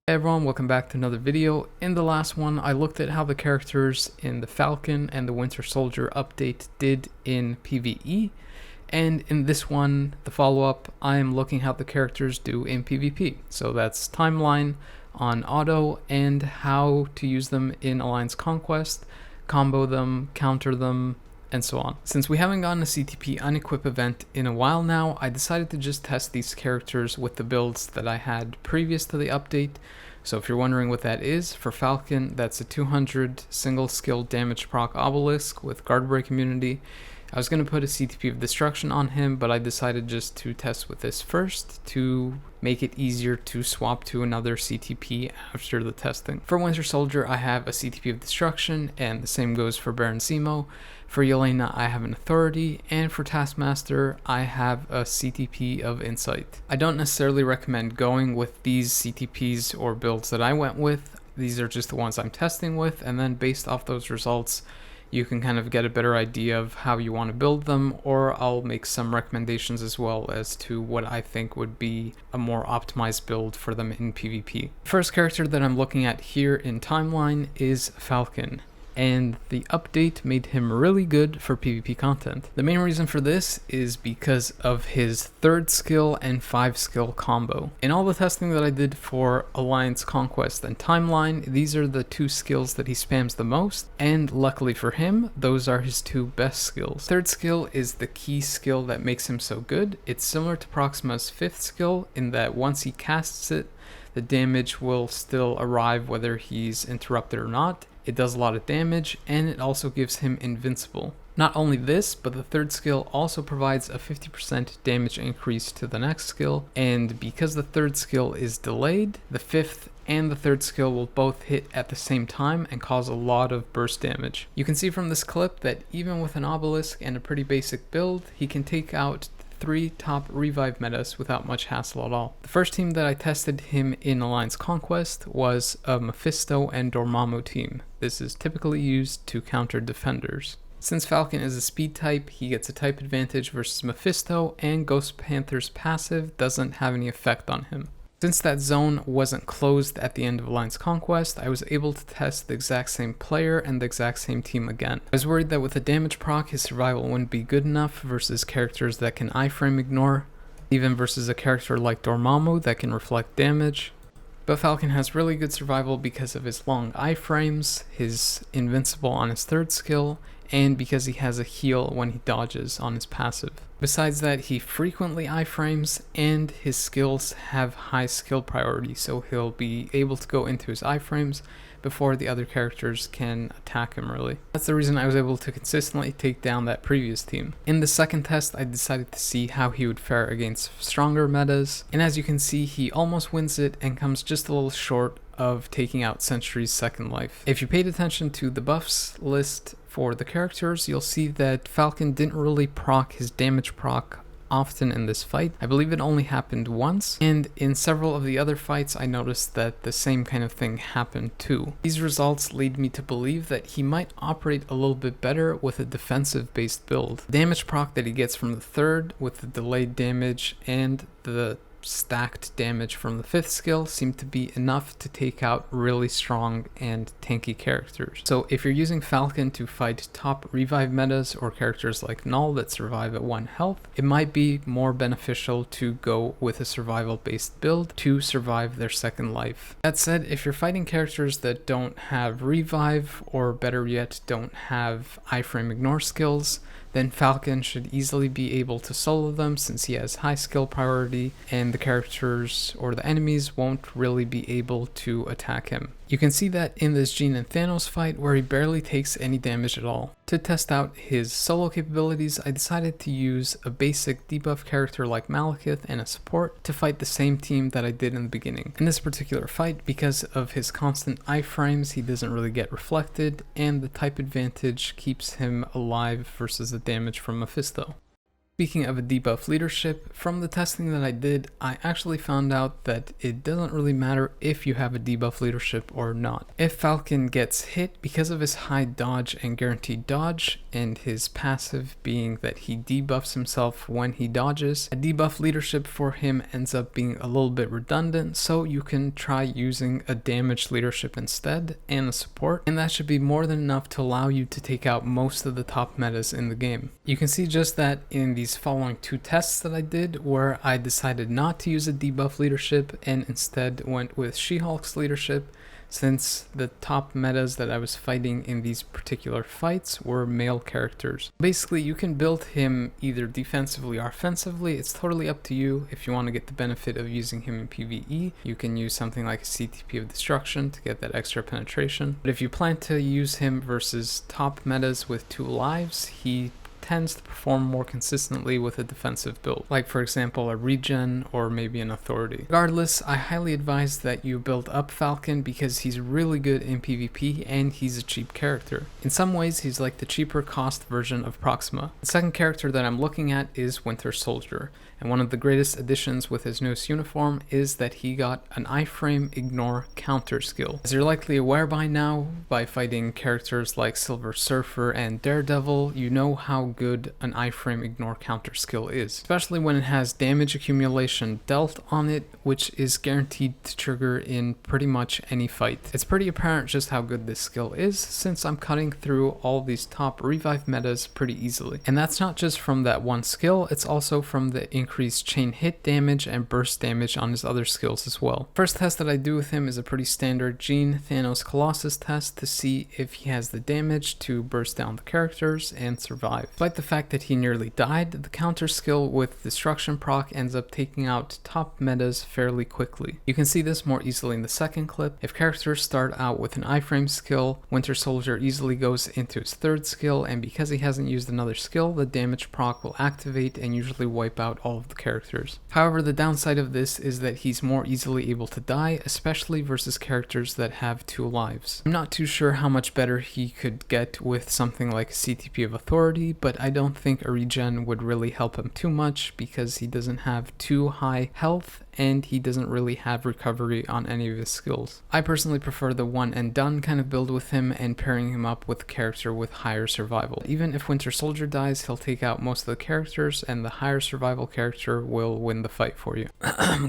Hey everyone, welcome back to another video. In the last one, I looked at how the characters in the Falcon and the Winter Soldier update did in PvE, and in this one, the follow-up, I am looking how the characters do in PvP. So that's timeline on auto and how to use them in Alliance Conquest, combo them, counter them, and so on. Since we haven't gotten a CTP unequip event in a while now, I decided to just test these characters with the builds that I had previous to the update. So if you're wondering what that is, for Falcon, that's a 200 single skill damage proc obelisk with guard break immunity. I was going to put a CTP of destruction on him, but I decided just to test with this first to make it easier to swap to another CTP after the testing. For Winter Soldier, I have a CTP of destruction, and the same goes for Baron Zemo. For Elena, I have an authority, and for Taskmaster, I have a CTP of insight. I don't necessarily recommend going with these CTPs or builds that I went with. These are just the ones I'm testing with, and then based off those results, you can kind of get a better idea of how you want to build them, or I'll make some recommendations as well as to what I think would be a more optimized build for them in PvP. First character that I'm looking at here in timeline is Falcon, and the update made him really good for PvP content. The main reason for this is because of his 3rd skill and 5 skill combo. In all the testing that I did for Alliance Conquest and Timeline, these are the 2 skills that he spams the most, and luckily for him, those are his 2 best skills. 3rd skill is the key skill that makes him so good. It's similar to Proxima's 5th skill in that once he casts it, the damage will still arrive whether he's interrupted or not. It does a lot of damage, and it also gives him invincible. Not only this, but the 3rd skill also provides a 50% damage increase to the next skill, and because the 3rd skill is delayed, the 5th and the 3rd skill will both hit at the same time and cause a lot of burst damage. You can see from this clip that even with an obelisk and a pretty basic build, he can take out 3 top revive metas without much hassle at all. The first team that I tested him in Alliance Conquest was a Mephisto and Dormammu team. This is typically used to counter defenders. Since Falcon is a speed type, he gets a type advantage versus Mephisto, and Ghost Panther's passive doesn't have any effect on him. Since that zone wasn't closed at the end of Alliance Conquest, I was able to test the exact same player and the exact same team again. I was worried that with a damage proc, his survival wouldn't be good enough versus characters that can iframe ignore, even versus a character like Dormammu that can reflect damage. But Falcon has really good survival because of his long iframes, his invincible on his 3rd skill, and because he has a heal when he dodges on his passive. Besides that, he frequently iframes, and his skills have high skill priority, so he'll be able to go into his iframes before the other characters can attack him really. That's the reason I was able to consistently take down that previous team. In the second test, I decided to see how he would fare against stronger metas, and as you can see, he almost wins it and comes just a little short of taking out Sentry's second life. If you paid attention to the buffs list for the characters, you'll see that Falcon didn't really proc his damage proc often in this fight. I believe it only happened once, and in several of the other fights I noticed that the same kind of thing happened too. These results lead me to believe that he might operate a little bit better with a defensive based build. The damage proc that he gets from the 3rd with the delayed damage and the stacked damage from the 5th skill seem to be enough to take out really strong and tanky characters. So if you're using Falcon to fight top revive metas or characters like Null that survive at 1 health, it might be more beneficial to go with a survival based build to survive their second life. That said, if you're fighting characters that don't have revive, or better yet don't have iframe ignore skills, then Falcon should easily be able to solo them since he has high skill priority, and the characters or the enemies won't really be able to attack him. You can see that in this Jean and Thanos fight where he barely takes any damage at all. To test out his solo capabilities, I decided to use a basic debuff character like Malekith and a support to fight the same team that I did in the beginning. In this particular fight, because of his constant iframes, he doesn't really get reflected, and the type advantage keeps him alive versus the damage from Mephisto. Speaking of a debuff leadership, from the testing that I did, I actually found out that it doesn't really matter if you have a debuff leadership or not. If Falcon gets hit, because of his high dodge and guaranteed dodge, and his passive being that he debuffs himself when he dodges, a debuff leadership for him ends up being a little bit redundant, so you can try using a damage leadership instead and a support, and that should be more than enough to allow you to take out most of the top metas in the game. You can see just that in these following two tests that I did, where I decided not to use a debuff leadership and instead went with She-Hulk's leadership, since the top metas that I was fighting in these particular fights were male characters. Basically, you can build him either defensively or offensively. It's totally up to you. If you want to get the benefit of using him in PvE, you can use something like a CTP of Destruction to get that extra penetration. But if you plan to use him versus top metas with 2 lives, he tends to perform more consistently with a defensive build, like for example a regen or maybe an authority. Regardless, I highly advise that you build up Falcon because he's really good in PvP and he's a cheap character. In some ways, he's like the cheaper cost version of Proxima. The second character that I'm looking at is Winter Soldier, and one of the greatest additions with his newest uniform is that he got an iframe ignore counter skill. As you're likely aware by now, by fighting characters like Silver Surfer and Daredevil, you know how good an iframe ignore counter skill is, especially when it has damage accumulation dealt on it, which is guaranteed to trigger in pretty much any fight. It's pretty apparent just how good this skill is, since I'm cutting through all these top revive metas pretty easily. And that's not just from that one skill, it's also from the increased chain hit damage and burst damage on his other skills as well. First test that I do with him is a pretty standard Gene Thanos Colossus test to see if he has the damage to burst down the characters and survive. Despite the fact that he nearly died, the counter skill with Destruction proc ends up taking out top metas fairly quickly. You can see this more easily in the second clip. If characters start out with an iframe skill, Winter Soldier easily goes into his third skill, and because he hasn't used another skill, the damage proc will activate and usually wipe out all of the characters. However, the downside of this is that he's more easily able to die, especially versus characters that have 2 lives. I'm not too sure how much better he could get with something like a CTP of Authority, but I don't think a regen would really help him too much because he doesn't have too high health and he doesn't really have recovery on any of his skills. I personally prefer the one and done kind of build with him and pairing him up with a character with higher survival. Even if Winter Soldier dies, he'll take out most of the characters and the higher survival character will win the fight for you.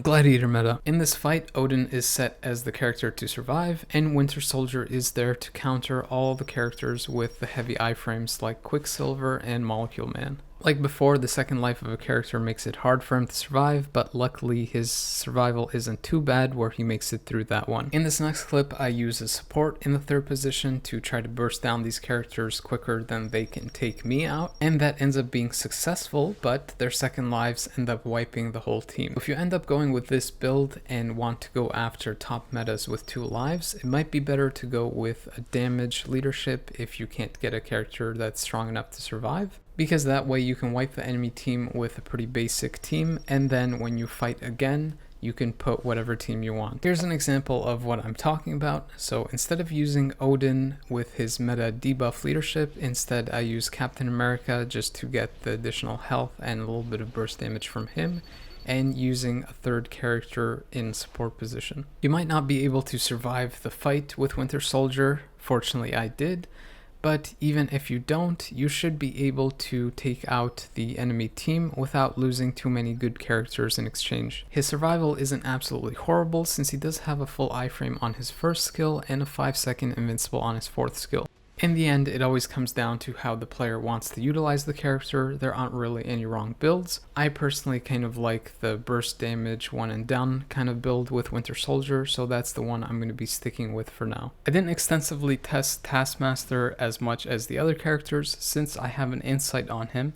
Gladiator meta. In this fight, Odin is set as the character to survive and Winter Soldier is there to counter all the characters with the heavy iframes like Quicksilver and Molecule Man. Like before, the second life of a character makes it hard for him to survive, but luckily his survival isn't too bad where he makes it through that one. In this next clip, I use a support in the third position to try to burst down these characters quicker than they can take me out, and that ends up being successful, but their second lives end up wiping the whole team. If you end up going with this build and want to go after top metas with 2 lives, it might be better to go with a damage leadership if you can't get a character that's strong enough to survive, because that way you can wipe the enemy team with a pretty basic team, and then when you fight again, you can put whatever team you want. Here's an example of what I'm talking about. So instead of using Odin with his meta debuff leadership, instead I use Captain America just to get the additional health and a little bit of burst damage from him, and using a third character in support position. You might not be able to survive the fight with Winter Soldier. Fortunately, I did. But even if you don't, you should be able to take out the enemy team without losing too many good characters in exchange. His survival isn't absolutely horrible since he does have a full iframe on his first skill and a 5-second invincible on his fourth skill. In the end, it always comes down to how the player wants to utilize the character. There aren't really any wrong builds. I personally kind of like the burst damage one and done kind of build with Winter Soldier, so that's the one I'm going to be sticking with for now. I didn't extensively test Taskmaster as much as the other characters since I have an insight on him,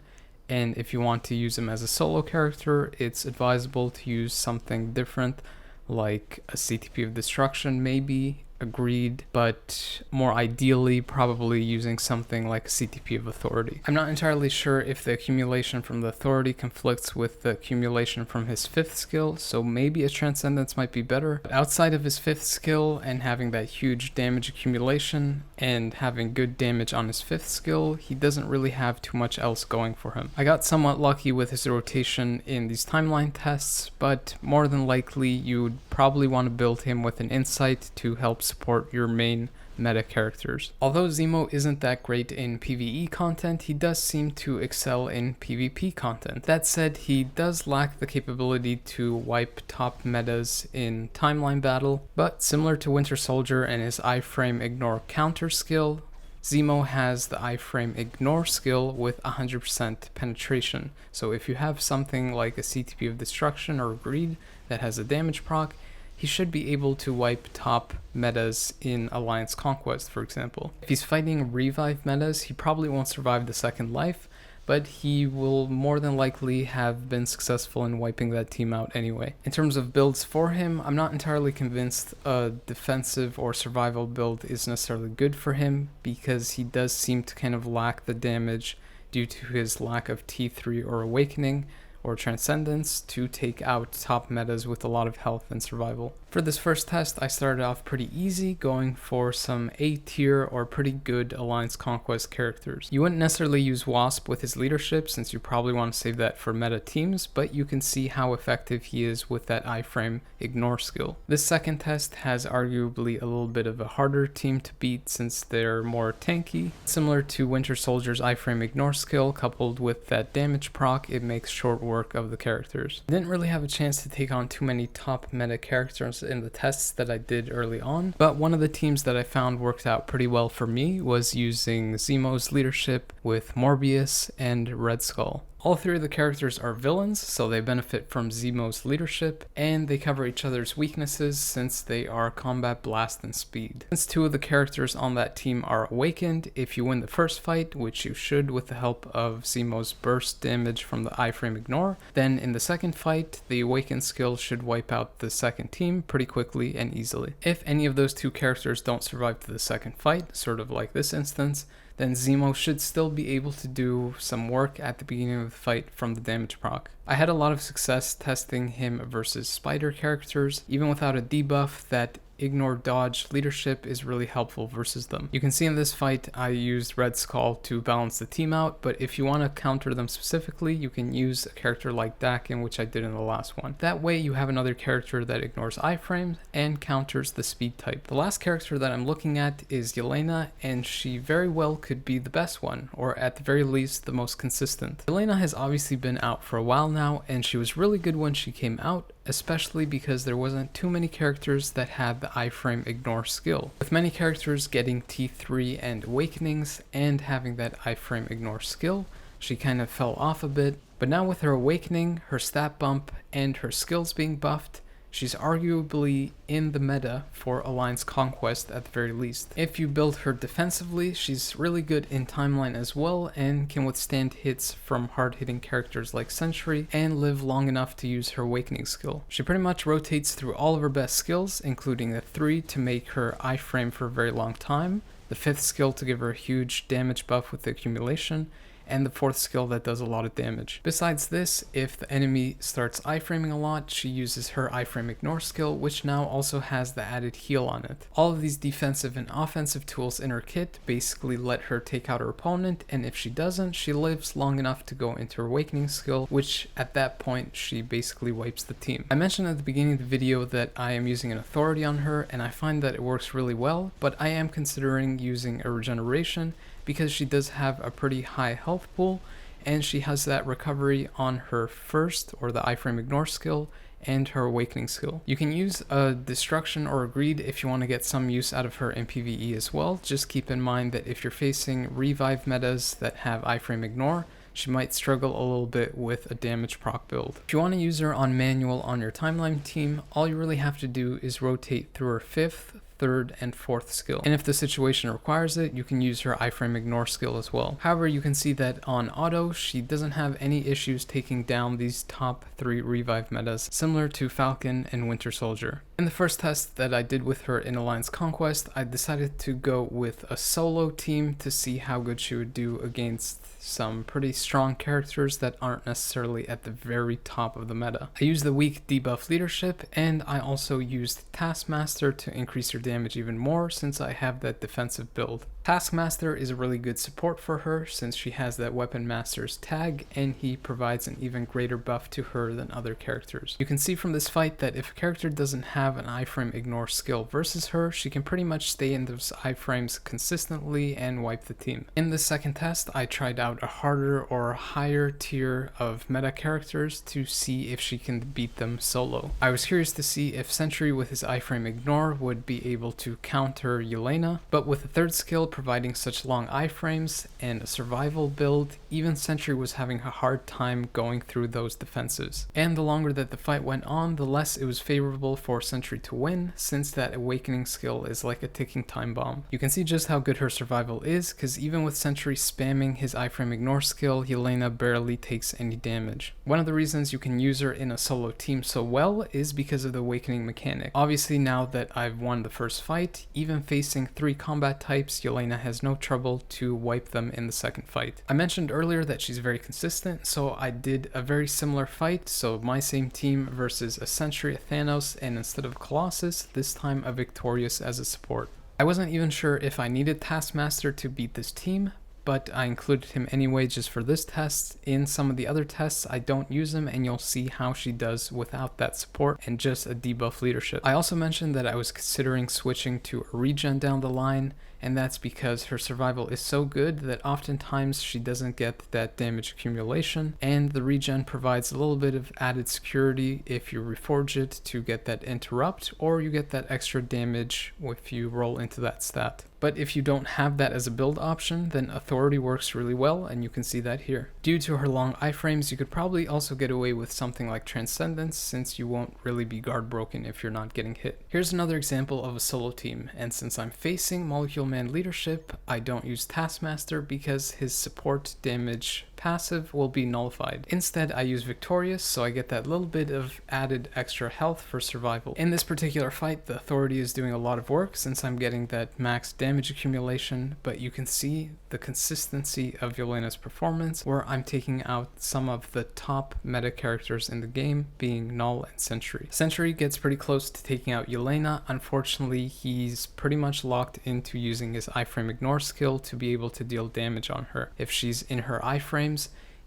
and if you want to use him as a solo character, it's advisable to use something different like a CTP of Destruction maybe, agreed, but more ideally probably using something like a CTP of authority. I'm not entirely sure if the accumulation from the authority conflicts with the accumulation from his 5th skill, so maybe a transcendence might be better. But outside of his 5th skill and having that huge damage accumulation and having good damage on his 5th skill, he doesn't really have too much else going for him. I got somewhat lucky with his rotation in these timeline tests, but more than likely you would probably want to build him with an insight to help support your main meta characters. Although Zemo isn't that great in PvE content, he does seem to excel in PvP content. That said, he does lack the capability to wipe top metas in timeline battle, but similar to Winter Soldier and his iframe ignore counter skill, Zemo has the iframe ignore skill with 100% penetration. So if you have something like a CTP of destruction or greed that has a damage proc, he should be able to wipe top metas in Alliance Conquest, for example. If he's fighting revive metas, he probably won't survive the second life, but he will more than likely have been successful in wiping that team out anyway. In terms of builds for him, I'm not entirely convinced a defensive or survival build is necessarily good for him, because he does seem to kind of lack the damage due to his lack of T3 or Awakening or Transcendence to take out top metas with a lot of health and survival. For this first test, I started off pretty easy, going for some A tier or pretty good Alliance Conquest characters. You wouldn't necessarily use Wasp with his leadership, since you probably want to save that for meta teams, but you can see how effective he is with that iframe ignore skill. This second test has arguably a little bit of a harder team to beat since they're more tanky. Similar to Winter Soldier's iframe ignore skill, coupled with that damage proc, it makes short work of the characters. I didn't really have a chance to take on too many top meta characters in the tests that I did early on, but one of the teams that I found worked out pretty well for me was using Zemo's leadership with Morbius and Red Skull. All 3 of the characters are villains, so they benefit from Zemo's leadership, and they cover each other's weaknesses since they are combat blast and speed. Since 2 of the characters on that team are awakened, if you win the first fight, which you should with the help of Zemo's burst damage from the iframe ignore, then in the second fight, the awakened skill should wipe out the second team pretty quickly and easily. If any of those 2 characters don't survive to the second fight, sort of like this instance, then Zemo should still be able to do some work at the beginning of the fight from the damage proc. I had a lot of success testing him versus spider characters, even without a debuff. That ignore dodge leadership is really helpful versus them. You can see in this fight I used Red Skull to balance the team out, but if you want to counter them specifically, you can use a character like Dakin, which I did in the last one. That way you have another character that ignores iframes and counters the speed type. The last character that I'm looking at is Elena, and she very well could be the best one, or at the very least the most consistent. Elena has obviously been out for a while now, and she was really good when she came out, especially because there wasn't too many characters that had the iframe ignore skill. With many characters getting T3 and awakenings and having that iframe ignore skill, she kind of fell off a bit, but now with her awakening, her stat bump, and her skills being buffed, she's arguably in the meta for Alliance Conquest at the very least. If you build her defensively, she's really good in timeline as well and can withstand hits from hard-hitting characters like Sentry and live long enough to use her awakening skill. She pretty much rotates through all of her best skills, including the 3 to make her iframe for a very long time, the 5th skill to give her a huge damage buff with the accumulation, and the 4th skill that does a lot of damage. Besides this, if the enemy starts iframing a lot, she uses her iframe ignore skill, which now also has the added heal on it. All of these defensive and offensive tools in her kit basically let her take out her opponent, and if she doesn't, she lives long enough to go into her awakening skill, which at that point she basically wipes the team. I mentioned at the beginning of the video that I am using an authority on her, and I find that it works really well, but I am considering using a regeneration because she does have a pretty high health pool, and she has that recovery on her first, or the iframe ignore skill, and her awakening skill. You can use a destruction or a greed if you want to get some use out of her in PvE as well. Just keep in mind that if you're facing revive metas that have iframe ignore, she might struggle a little bit with a damage proc build. If you want to use her on manual on your timeline team, all you really have to do is rotate through her 5th, third and fourth skill. And if the situation requires it, you can use her iframe ignore skill as well. However, you can see that on auto, she doesn't have any issues taking down these top 3 revive metas, similar to Falcon and Winter Soldier. In the first test that I did with her in Alliance Conquest, I decided to go with a solo team to see how good she would do against some pretty strong characters that aren't necessarily at the very top of the meta. I used the weak debuff leadership, and I also used Taskmaster to increase her damage even more since I have that defensive build. Taskmaster is a really good support for her since she has that Weapon Master's tag, and he provides an even greater buff to her than other characters. You can see from this fight that if a character doesn't have an iframe ignore skill versus her, she can pretty much stay in those iframes consistently and wipe the team. In the second test, I tried out a harder or higher tier of meta characters to see if she can beat them solo. I was curious to see if Sentry with his iframe ignore would be able to counter Elena, but with the third skill providing such long iframes and a survival build, even Sentry was having a hard time going through those defensives. And the longer that the fight went on, the less it was favorable for Sentry to win, since that awakening skill is like a ticking time bomb. You can see just how good her survival is, because even with Sentry spamming his iframe ignore skill, Elena barely takes any damage. One of the reasons you can use her in a solo team so well is because of the awakening mechanic. Obviously, now that I've won the first fight, even facing 3 combat types, Elena has no trouble to wipe them in the second fight. I mentioned earlier that she's very consistent, so I did a very similar fight, so my same team versus a Sentry, a Thanos, and instead of Colossus, this time a Victorious as a support. I wasn't even sure if I needed Taskmaster to beat this team, but I included him anyway just for this test. In some of the other tests, I don't use him, and you'll see how she does without that support and just a debuff leadership. I also mentioned that I was considering switching to a regen down the line, and that's because her survival is so good that oftentimes she doesn't get that damage accumulation, and the regen provides a little bit of added security if you reforge it to get that interrupt, or you get that extra damage if you roll into that stat. But if you don't have that as a build option, then Authority works really well, and you can see that here. Due to her long iframes, you could probably also get away with something like Transcendence, since you won't really be guard broken if you're not getting hit. Here's another example of a solo team, and since I'm facing Molecule Man leadership, I don't use Taskmaster because his support damage passive will be nullified. Instead, I use Victorious, so I get that little bit of added extra health for survival. In this particular fight, the Authority is doing a lot of work since I'm getting that max damage accumulation, but you can see the consistency of Yelena's performance, where I'm taking out some of the top meta characters in the game, being Null and Sentry. Sentry gets pretty close to taking out Elena. Unfortunately, he's pretty much locked into using his iframe ignore skill to be able to deal damage on her. If she's in her iframes,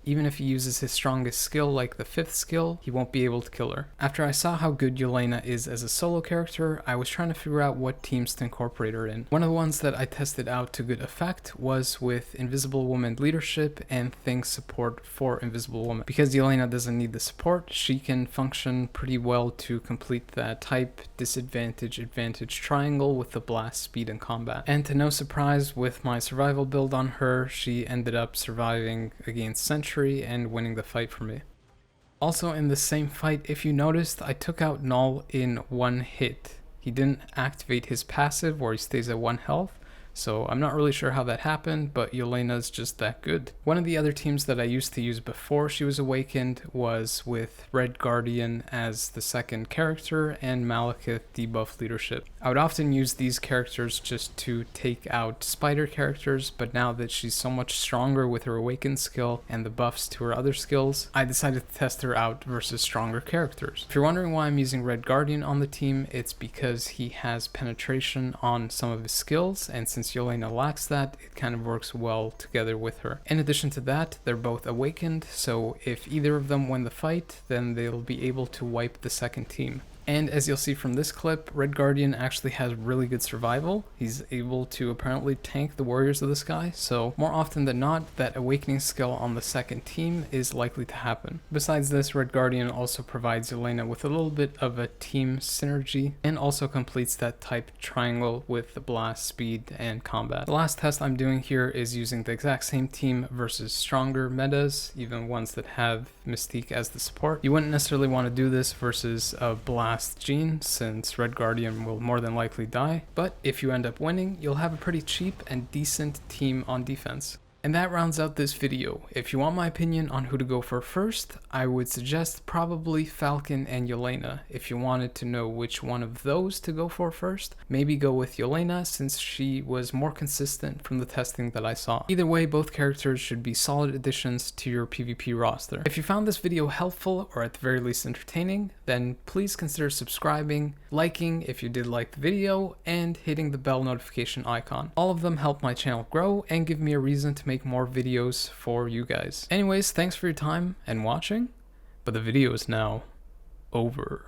even if he uses his strongest skill like the 5th skill, he won't be able to kill her. After I saw how good Elena is as a solo character, I was trying to figure out what teams to incorporate her in. One of the ones that I tested out to good effect was with Invisible Woman leadership and Things support for Invisible Woman. Because Elena doesn't need the support, she can function pretty well to complete that type disadvantage advantage triangle with the blast, speed, and combat. And to no surprise, with my survival build on her, she ended up surviving against Sentry and winning the fight for me. Also in the same fight, if you noticed, I took out Null in one hit. He didn't activate his passive where he stays at 1 health, so I'm not really sure how that happened, but Yelena's just that good. One of the other teams that I used to use before she was awakened was with Red Guardian as the second character and Malekith debuff leadership. I would often use these characters just to take out spider characters, but now that she's so much stronger with her awakened skill and the buffs to her other skills, I decided to test her out versus stronger characters. If you're wondering why I'm using Red Guardian on the team, it's because he has penetration on some of his skills, and since Elena lacks that, it kind of works well together with her. In addition to that, they're both awakened, so if either of them win the fight, then they'll be able to wipe the second team. And as you'll see from this clip, Red Guardian actually has really good survival. He's able to apparently tank the Warriors of the Sky, so more often than not, that awakening skill on the second team is likely to happen. Besides this, Red Guardian also provides Elena with a little bit of a team synergy, and also completes that type triangle with the blast, speed, and combat. The last test I'm doing here is using the exact same team versus stronger metas, even ones that have Mystique as the support. You wouldn't necessarily want to do this versus a blast last gene, since Red Guardian will more than likely die, but if you end up winning, you'll have a pretty cheap and decent team on defense. And that rounds out this video. If you want my opinion on who to go for first, I would suggest probably Falcon and Elena. If you wanted to know which one of those to go for first, maybe go with Elena since she was more consistent from the testing that I saw. Either way, both characters should be solid additions to your PvP roster. If you found this video helpful or at the very least entertaining, then please consider subscribing, liking if you did like the video, and hitting the bell notification icon. All of them help my channel grow and give me a reason to make more videos for you guys. Anyways, thanks for your time and watching, but the video is now over.